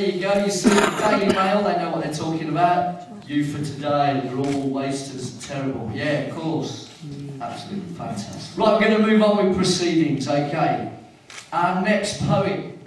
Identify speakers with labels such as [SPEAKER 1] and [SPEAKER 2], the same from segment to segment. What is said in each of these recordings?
[SPEAKER 1] there you go. You see the Daily Mail, they know what they're talking about. You for today, you're all wasters, terrible. Yeah, of course. Absolutely fantastic. Right, we're going to move on with proceedings, okay. Our next poet,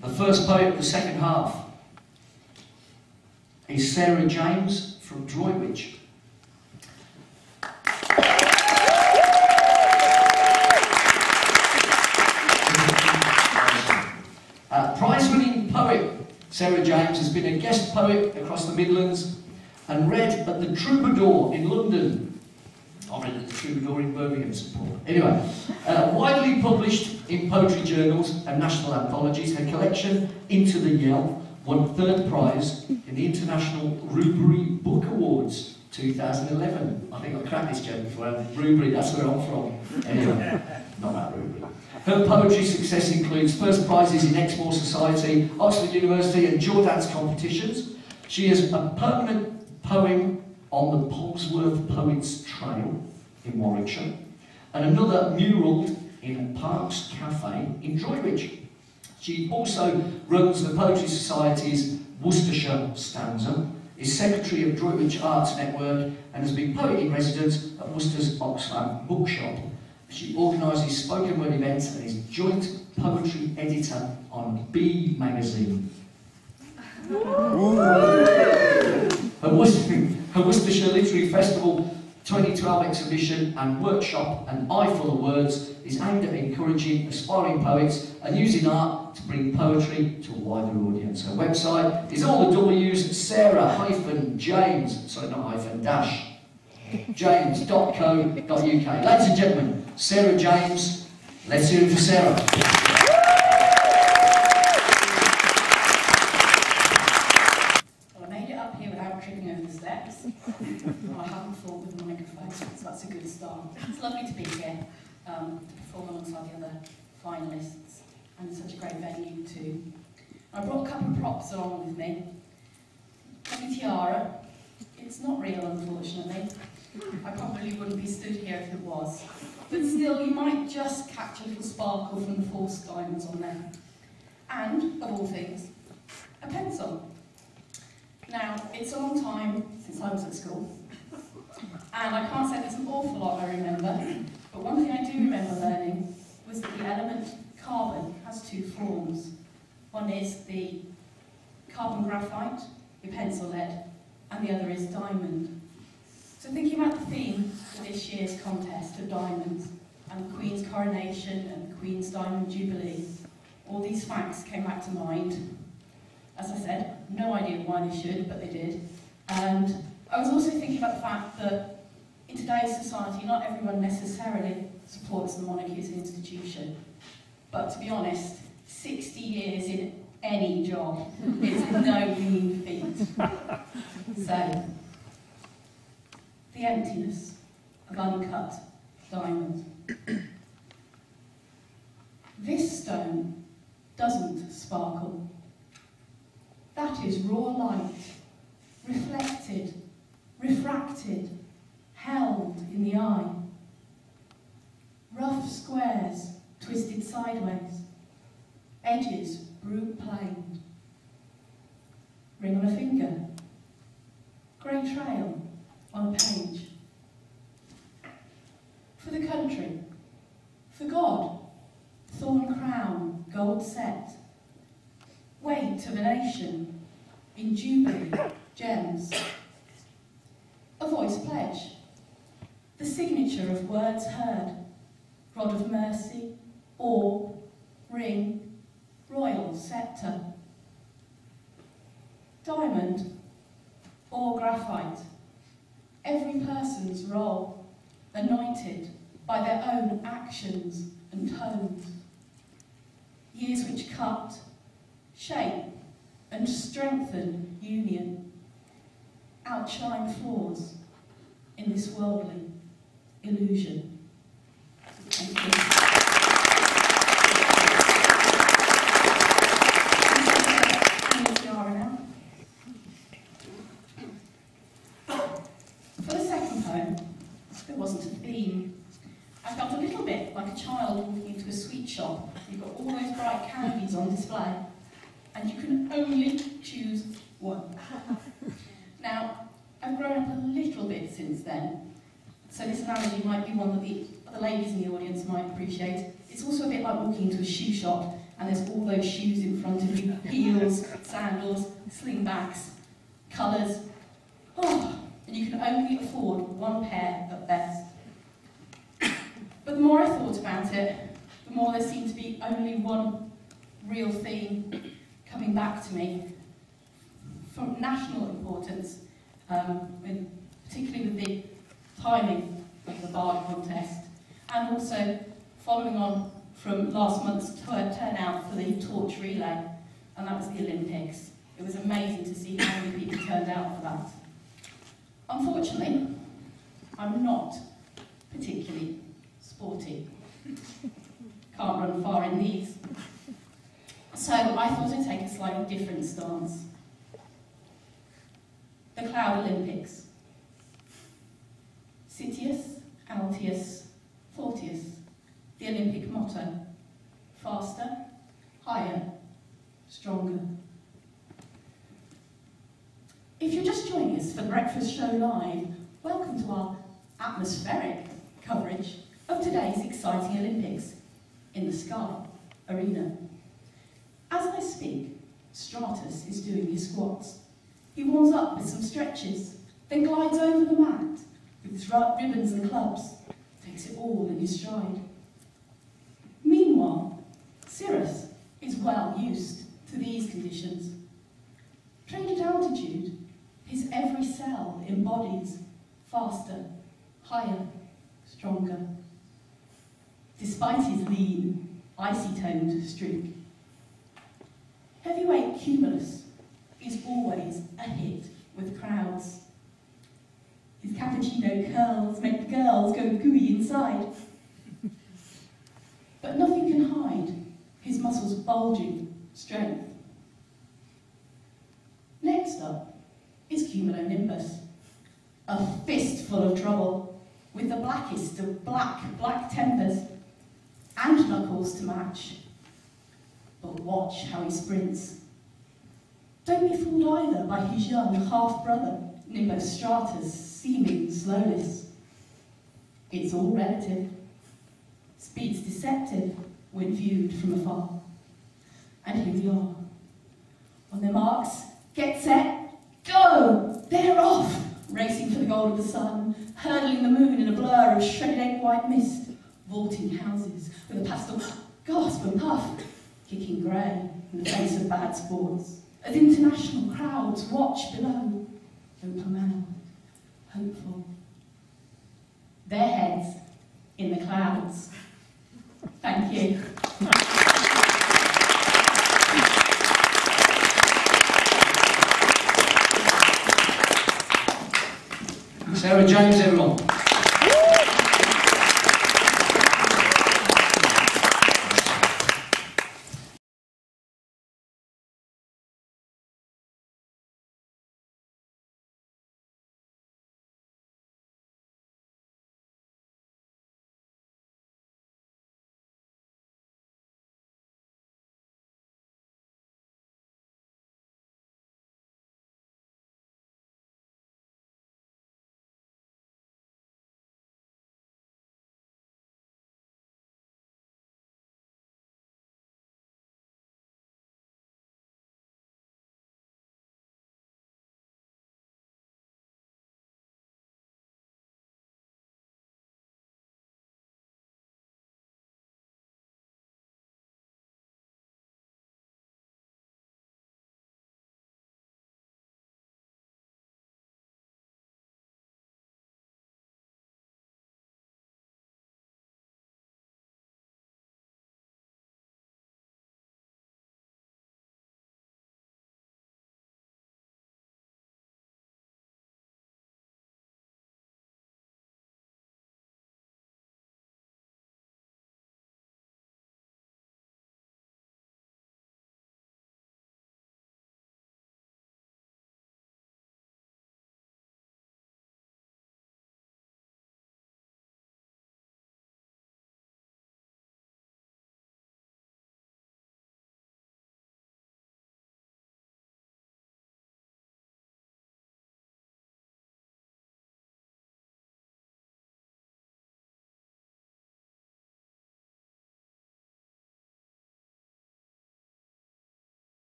[SPEAKER 1] the first poet of the second half, is Sarah James from Droitwich. Prize-winning poet Sarah James has been a guest poet across the Midlands and read at the Troubadour in London. I read at the Troubadour in Birmingham, support. Anyway, widely published in poetry journals and national anthologies, her collection Into the Yell won third prize in the International Rubery Book Awards 2011. I think I cracked this joke before. Rubery, that's where I'm from. Anyway, not that Rubery. Her poetry success includes first prizes in Exmoor Society, Oxford University and Jordan's competitions. She has a permanent poem on the Polesworth Poets Trail in Warwickshire and another muralled in Parks Cafe in Droitwich. She also runs the Poetry Society's Worcestershire stanza, is secretary of Droitwich Arts Network and has been poet in residence at Worcester's Oxfam Bookshop. She organises spoken word events and is joint poetry editor on B magazine. Her Worcestershire Literary Festival 2012 exhibition and workshop, An Eye Full of Words, is aimed at encouraging aspiring poets and using art to bring poetry to a wider audience. Her website is all the W's, Sarah-James, sorry, not hyphen, dash, james.co.uk. Ladies and gentlemen, Sarah James. Let's hear it for Sarah.
[SPEAKER 2] Well, I made it up here without tripping over the steps. I haven't fought with the microphone, so that's a good start. It's lovely to be here to perform alongside the other finalists, and it's such a great venue too. I brought a couple of props along with me. Lovely tiara. It's not real, unfortunately. I probably wouldn't be stood here if it was. But still, you might just catch a little sparkle from the false diamonds on there. And, of all things, a pencil. Now, it's a long time since I was at school, and I can't say there's an awful lot I remember, but one thing I do remember learning was that the element carbon has two forms. One is the carbon graphite, your pencil lead, and the other is diamond. So thinking about the theme for this year's contest of diamonds, and the Queen's coronation and the Queen's Diamond Jubilee, all these facts came back to mind. As I said, no idea why they should, but they did. And I was also thinking about the fact that in today's society, not everyone necessarily supports the monarchy as an institution. But to be honest, 60 years in any job is no mean feat. So, the emptiness of uncut diamonds. This stone doesn't sparkle. That is raw light, reflected, refracted, held in the eye. Rough squares twisted sideways, edges planed. Ring on a finger, grey trail on a page. For the country, for God, thorn crown, gold set. Weight of a nation, in jubilee, gems. A voice pledge, the signature of words heard, rod of mercy, orb, ring, royal sceptre. Diamond, or graphite, every person's role, anointed by their own actions and tones. Years which cut, shape and strengthen union, outshine flaws in this worldly illusion. Thank you. For the second poem, there wasn't a theme. I felt a little bit like a child walking into a sweet shop. You've got all those bright candies on display. and you can only choose one. Now, I've grown up a little bit since then, so this analogy might be one that the other ladies in the audience might appreciate. It's also a bit like walking into a shoe shop and there's all those shoes in front of you, heels, sandals, slingbacks, colours. Oh, and you can only afford one pair at best. But the more I thought about it, the more there seemed to be only one real theme coming back to me from national importance, particularly with the timing of the Bard contest, and also following on from last month's turnout for the torch relay, and that was the Olympics. It was amazing to see how many people turned out for that. Unfortunately, I'm not particularly sporty. Can't run far in these. So I thought I'd take a slightly different stance. The Cloud Olympics. Citius, Altius, Fortius. The Olympic motto. Faster, higher, stronger. If you're just joining us for Breakfast Show Live, welcome to our atmospheric coverage of today's exciting Olympics in the Sky Arena. As I speak, Stratus is doing his squats. He warms up with some stretches, then glides over the mat with his ribbons and clubs, takes it all in his stride. Meanwhile, Cirrus is well used to these conditions. Trained at altitude, his every cell embodies faster, higher, stronger. Despite his lean, icy-toned streak, heavyweight Cumulus is always a hit with crowds. His cappuccino curls make the girls go gooey inside. But nothing can hide his muscles' bulging strength. Next up is Cumulonimbus, a fistful of trouble, with the blackest of black tempers, and knuckles to match. But watch how he sprints. Don't be fooled either by his young half-brother, Nimbus Stratus' seeming slowness. It's all relative. Speed's deceptive when viewed from afar. And here we are. On their marks, get set, go! They're off! Racing for the gold of the sun, hurdling the moon in a blur of shredded egg-white mist, vaulting houses with a pastel gasp and puff, kicking grey in the face of bad sports, as international crowds watch below, open-mouthed, hopeful. Their heads in the clouds. Thank you.
[SPEAKER 1] Sarah James, everyone.